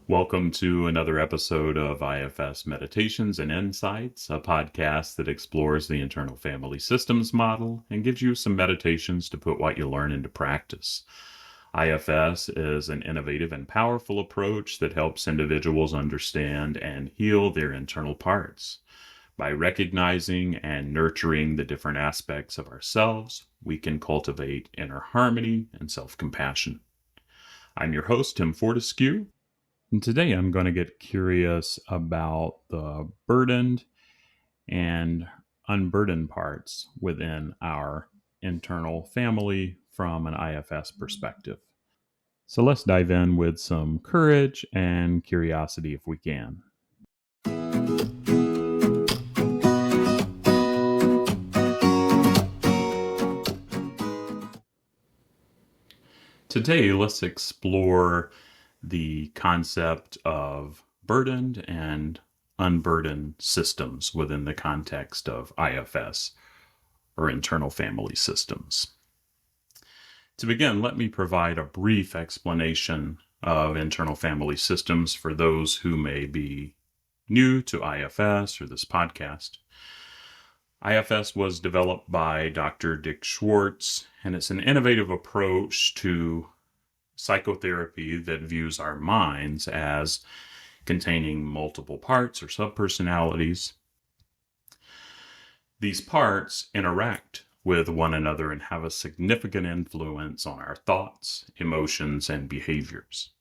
Welcome to another episode of IFS Meditations and Insights, a podcast that explores the internal family systems model and gives you some meditations to put what you learn into practice. IFS is an innovative and powerful approach that helps individuals understand and heal their internal parts. By recognizing and nurturing the different aspects of ourselves, we can cultivate inner harmony and self-compassion. I'm your host, Tim Fortescue. And today I'm going to get curious about the burdened and unburdened parts within our internal family from an IFS perspective. So let's dive in with some courage and curiosity if we can. Today, let's explore the concept of burdened and unburdened systems within the context of IFS, or internal family systems. To begin, let me provide a brief explanation of internal family systems for those who may be new to IFS or this podcast. IFS was developed by Dr. Dick Schwartz, and it's an innovative approach to psychotherapy that views our minds as containing multiple parts or subpersonalities. These parts interact with one another and have a significant influence on our thoughts, emotions, and behaviors.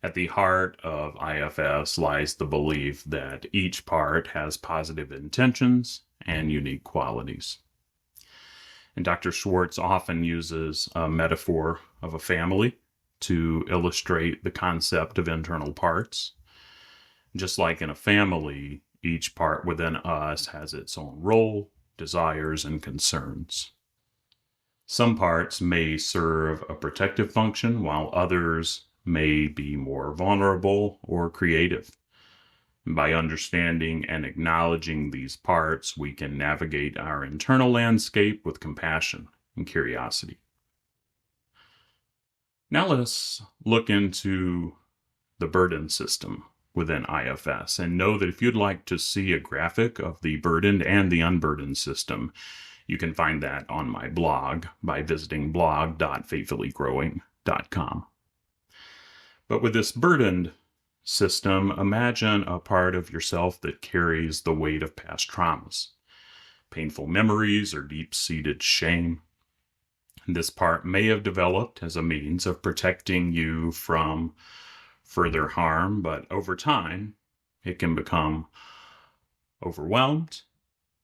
At the heart of IFS lies the belief that each part has positive intentions and unique qualities. And Dr. Schwartz often uses a metaphor of a family to illustrate the concept of internal parts. Just like in a family, each part within us has its own role, desires, and concerns. Some parts may serve a protective function, while others may be more vulnerable or creative. By understanding and acknowledging these parts, we can navigate our internal landscape with compassion and curiosity. Now let's look into the burden system within IFS, and know that if you'd like to see a graphic of the burdened and the unburdened system, you can find that on my blog by visiting blog.faithfullygrowing.com. But with this burdened system, imagine a part of yourself that carries the weight of past traumas, painful memories, or deep-seated shame. This part may have developed as a means of protecting you from further harm, but over time, it can become overwhelmed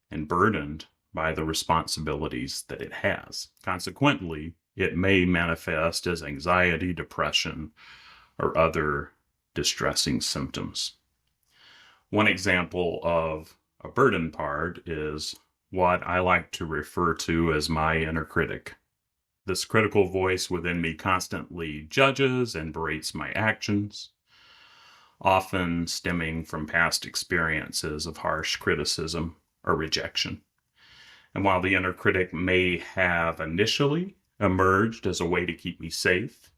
and burdened by the responsibilities that it has. Consequently, it may manifest as anxiety, depression, or other distressing symptoms. One example of a burden part is what I like to refer to as my inner critic. This critical voice within me constantly judges and berates my actions, often stemming from past experiences of harsh criticism or rejection. And while the inner critic may have initially emerged as a way to keep me safe,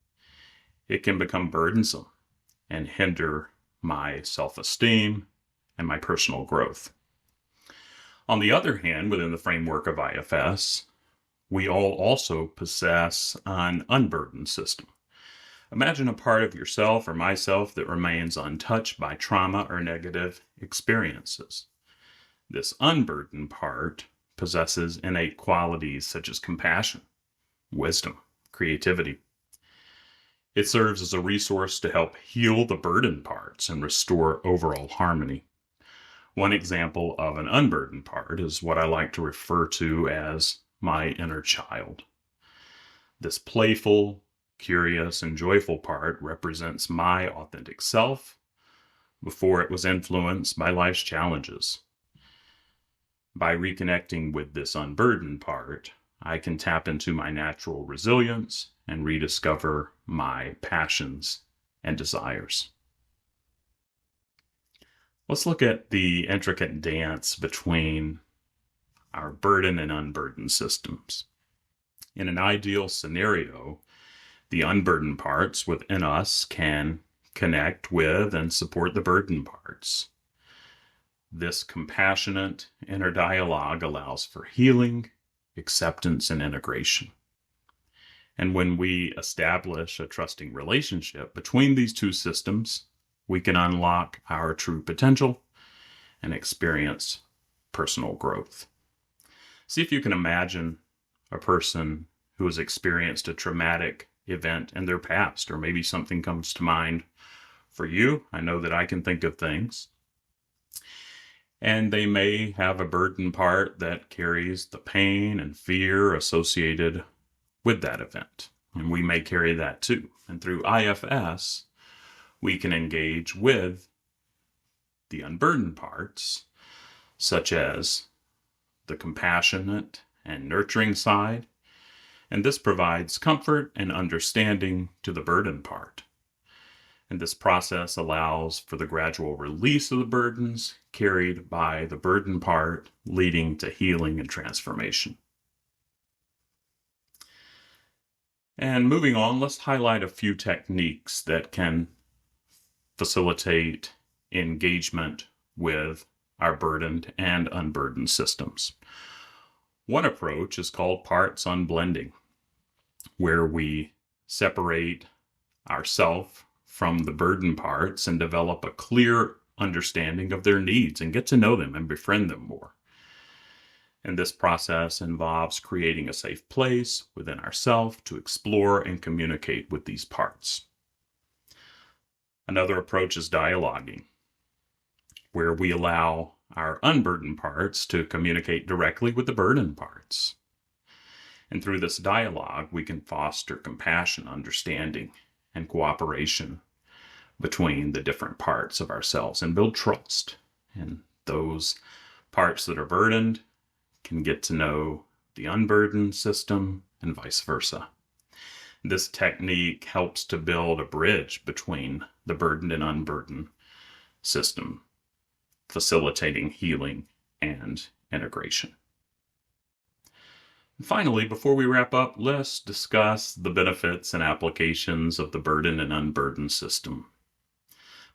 it can become burdensome and hinder my self-esteem and my personal growth. On the other hand, within the framework of IFS, we all also possess an unburdened system. Imagine a part of yourself or myself that remains untouched by trauma or negative experiences. This unburdened part possesses innate qualities such as compassion, wisdom, creativity. It serves as a resource to help heal the burdened parts and restore overall harmony. One example of an unburdened part is what I like to refer to as my inner child. This playful, curious, and joyful part represents my authentic self before it was influenced by life's challenges. By reconnecting with this unburdened part, I can tap into my natural resilience and rediscover my passions and desires. Let's look at the intricate dance between our burden and unburdened systems. In an ideal scenario, the unburdened parts within us can connect with and support the burden parts. This compassionate inner dialogue allows for healing, acceptance, and integration. And when we establish a trusting relationship between these two systems, we can unlock our true potential and experience personal growth. See if you can imagine a person who has experienced a traumatic event in their past, or maybe something comes to mind for you. I know that I can think of things. And they may have a burden part that carries the pain and fear associated with that event. And we may carry that too. And through IFS, we can engage with the unburdened parts, such as the compassionate and nurturing side. And this provides comfort and understanding to the burden part. And this process allows for the gradual release of the burdens carried by the burden part, leading to healing and transformation. And moving on, let's highlight a few techniques that can facilitate engagement with our burdened and unburdened systems. One approach is called parts unblending, where we separate ourself from the burden parts and develop a clear understanding of their needs and get to know them and befriend them more. And this process involves creating a safe place within ourselves to explore and communicate with these parts. Another approach is dialoguing, where we allow our unburdened parts to communicate directly with the burdened parts. And through this dialogue, we can foster compassion, understanding, and cooperation between the different parts of ourselves and build trust. And those parts that are burdened can get to know the unburdened system and vice versa. This technique helps to build a bridge between the burdened and unburdened system, facilitating healing and integration. And finally, before we wrap up, let's discuss the benefits and applications of the burdened and unburdened system.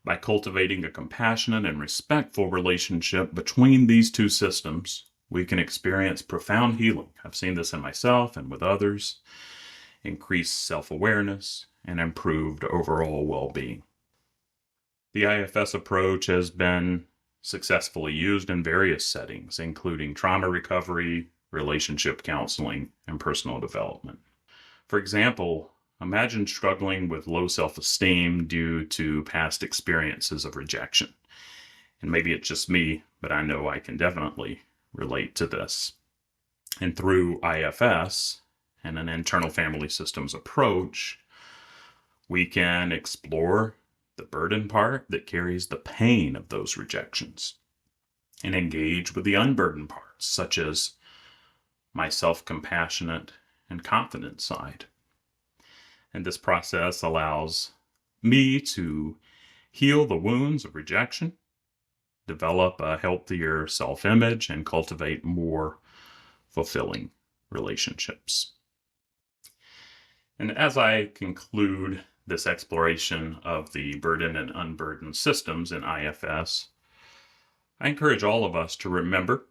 By cultivating a compassionate and respectful relationship between these two systems, we can experience profound healing. I've seen this in myself and with others, increased self-awareness, and improved overall well-being. The IFS approach has been successfully used in various settings, including trauma recovery, relationship counseling, and personal development. For example, imagine struggling with low self-esteem due to past experiences of rejection. And maybe it's just me, but I know I can definitely relate to this. And through IFS and an internal family systems approach, we can explore the burden part that carries the pain of those rejections and engage with the unburdened parts, such as my self-compassionate and confident side. And this process allows me to heal the wounds of rejection, develop a healthier self-image, and cultivate more fulfilling relationships. And as I conclude this exploration of the burdened and unburdened systems in IFS, I encourage all of us to remember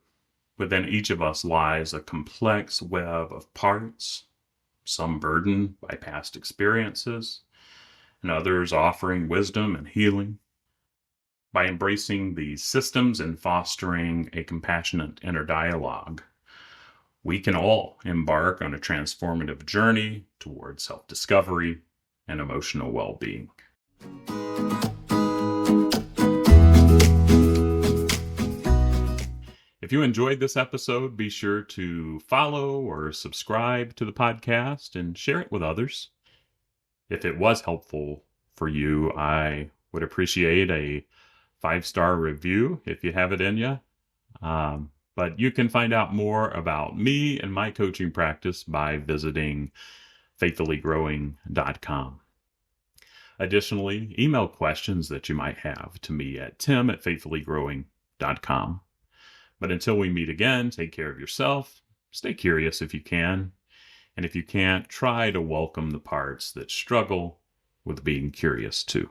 within each of us lies a complex web of parts, some burdened by past experiences, and others offering wisdom and healing. By embracing these systems and fostering a compassionate inner dialogue, we can all embark on a transformative journey towards self-discovery and emotional well-being. If you enjoyed this episode, be sure to follow or subscribe to the podcast and share it with others. If it was helpful for you, I would appreciate a 5-star review if you have it in you. But you can find out more about me and my coaching practice by visiting faithfullygrowing.com. Additionally, email questions that you might have to me at tim@faithfullygrowing.com. But until we meet again, take care of yourself, stay curious if you can, and if you can't, try to welcome the parts that struggle with being curious too.